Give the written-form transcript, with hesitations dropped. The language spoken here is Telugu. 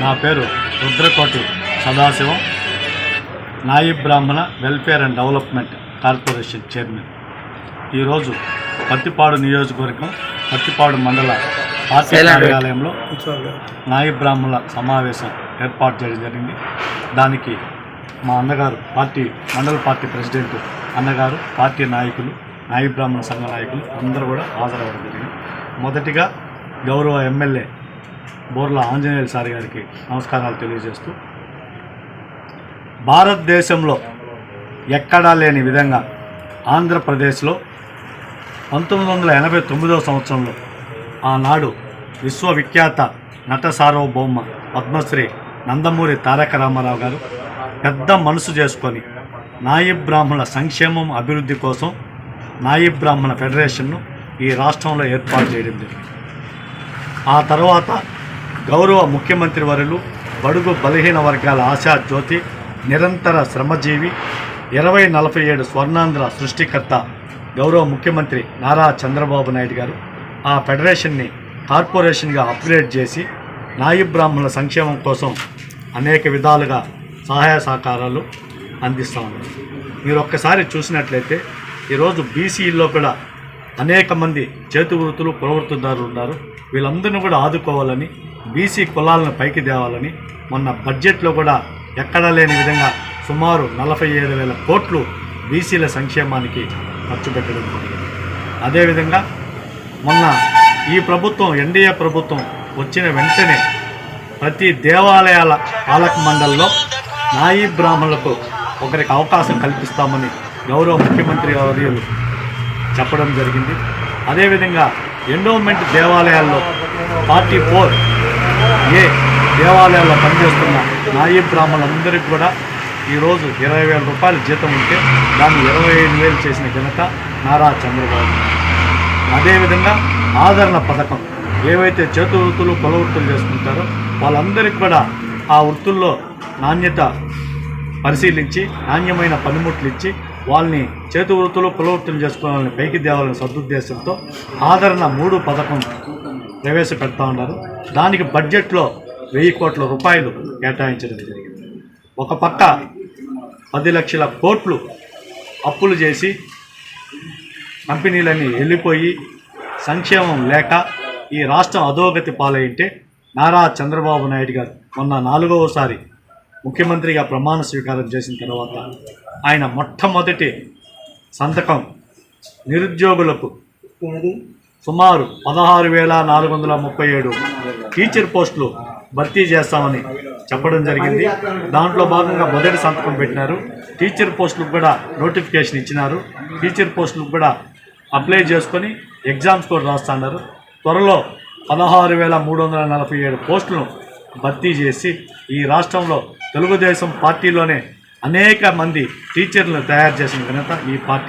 నా పేరు రుద్రకోటి సదాశివం, నాయిబ్ బ్రాహ్మణ welfare and development corporation chairman. ఈరోజు పత్తిపాడు నియోజకవర్గం పత్తిపాడు మండల పార్టీ కార్యాలయంలో నాయిబ్ బ్రాహ్మణుల సమావేశం ఏర్పాటు చేయడం జరిగింది. దానికి మా అన్నగారు మండల పార్టీ ప్రెసిడెంట్ అన్నగారు, పార్టీ నాయకులు, నాయిబ్ బ్రాహ్మణ సంఘ నాయకులు అందరూ కూడా హాజరవ్వడం జరిగింది. మొదటిగా గౌరవ ఎమ్మెల్యే బోర్ల ఆంజనేయులు సార్ గారికి నమస్కారాలు తెలియజేస్తూ, భారతదేశంలో ఎక్కడా లేని విధంగా ఆంధ్రప్రదేశ్లో 1989 సంవత్సరంలో ఆనాడు విశ్వవిఖ్యాత నట సార్వభౌమ పద్మశ్రీ నందమూరి తారక రామారావు గారు పెద్ద మనసు చేసుకొని నాయిబ్ బ్రాహ్మణుల సంక్షేమం అభివృద్ధి కోసం నాయిబ్ బ్రాహ్మణ ఫెడరేషన్ను ఈ రాష్ట్రంలో ఏర్పాటు చేయడం జరిగింది. ఆ తర్వాత గౌరవ ముఖ్యమంత్రి వర్యులు బడుగు బలహీన వర్గాల ఆశా జ్యోతి, నిరంతర శ్రమజీవి, 2047 స్వర్ణాంధ్ర సృష్టికర్త గౌరవ ముఖ్యమంత్రి నారా చంద్రబాబు నాయుడు గారు ఆ ఫెడరేషన్ని కార్పొరేషన్గా అప్గ్రేడ్ చేసి నాయిబ్ బ్రాహ్మణుల సంక్షేమం కోసం అనేక విధాలుగా సహాయ సహకారాలు అందిస్తూ ఉన్నారు. మీరు ఒక్కసారి చూసినట్లయితే ఈరోజు బీసీల్లో కూడా అనేక మంది చేతి వృత్తులు, కులవృత్తిదారులు ఉన్నారు. వీళ్ళందరినీ కూడా ఆదుకోవాలని, బీసీ కులాలను పైకి తేవాలని మొన్న బడ్జెట్లో కూడా ఎక్కడా లేని విధంగా సుమారు 47,000 కోట్లు బీసీల సంక్షేమానికి ఖర్చు పెట్టడం జరిగింది. అదేవిధంగా మొన్న ఈ ప్రభుత్వం, ఎన్డీఏ ప్రభుత్వం వచ్చిన వెంటనే ప్రతి దేవాలయాల పాలక మండలిలో నాయిబ్ బ్రాహ్మణులకు ఒకరికి అవకాశం కల్పిస్తామని గౌరవ ముఖ్యమంత్రి వర్యులు చెప్పడం జరిగింది. అదేవిధంగా ఎండోమెంట్ దేవాలయాల్లో 44A దేవాలయాల్లో పనిచేస్తున్న నాయిబ్ బ్రాహ్మణులందరికీ కూడా ఈరోజు 20,000 రూపాయల జీతం ఉంటే దాన్ని 25,000 చేసిన ఘనత నారా చంద్రబాబు. అదేవిధంగా ఆదరణ పథకం, ఏవైతే చేతు వృత్తులు, కుల వృత్తులు చేసుకుంటారో వాళ్ళందరికీ కూడా ఆ వృత్తుల్లో నాణ్యత పరిశీలించి నాణ్యమైన పనిముట్లు ఇచ్చి వాళ్ళని చేతు వృత్తులు, కుల వృత్తులు చేసుకోవాలని పైకి తేవాలని సదుద్దేశంతో ఆదరణ 3 పథకం ప్రవేశపెడతా ఉన్నారు. దానికి బడ్జెట్లో 1000 కోట్ల రూపాయలు కేటాయించడం జరిగింది. ఒక పక్క 10 లక్షల కోట్లు అప్పులు చేసి కంపెనీలన్నీ వెళ్ళిపోయి సంక్షేమం లేక ఈ రాష్ట్రం అధోగతి పాలైంటే నారా చంద్రబాబు నాయుడు గారు మొన్న 4వసారి ముఖ్యమంత్రిగా ప్రమాణ స్వీకారం చేసిన తర్వాత ఆయన మొట్టమొదటి సంతకం నిరుద్యోగులకు సుమారు 16,437 టీచర్ పోస్టులు భర్తీ చేస్తామని చెప్పడం జరిగింది. దాంట్లో భాగంగా మొదటి సంతకం పెట్టినారు. టీచర్ పోస్టులకు కూడా నోటిఫికేషన్ ఇచ్చినారు. టీచర్ పోస్టులకు కూడా అప్లై చేసుకొని ఎగ్జామ్స్ కూడా రాస్తున్నారు. త్వరలో 16,347 పోస్టులను భర్తీ చేసి ఈ రాష్ట్రంలో తెలుగుదేశం పార్టీలోనే అనేక మంది టీచర్లను తయారు చేసిన ఘనత ఈ పార్టీ.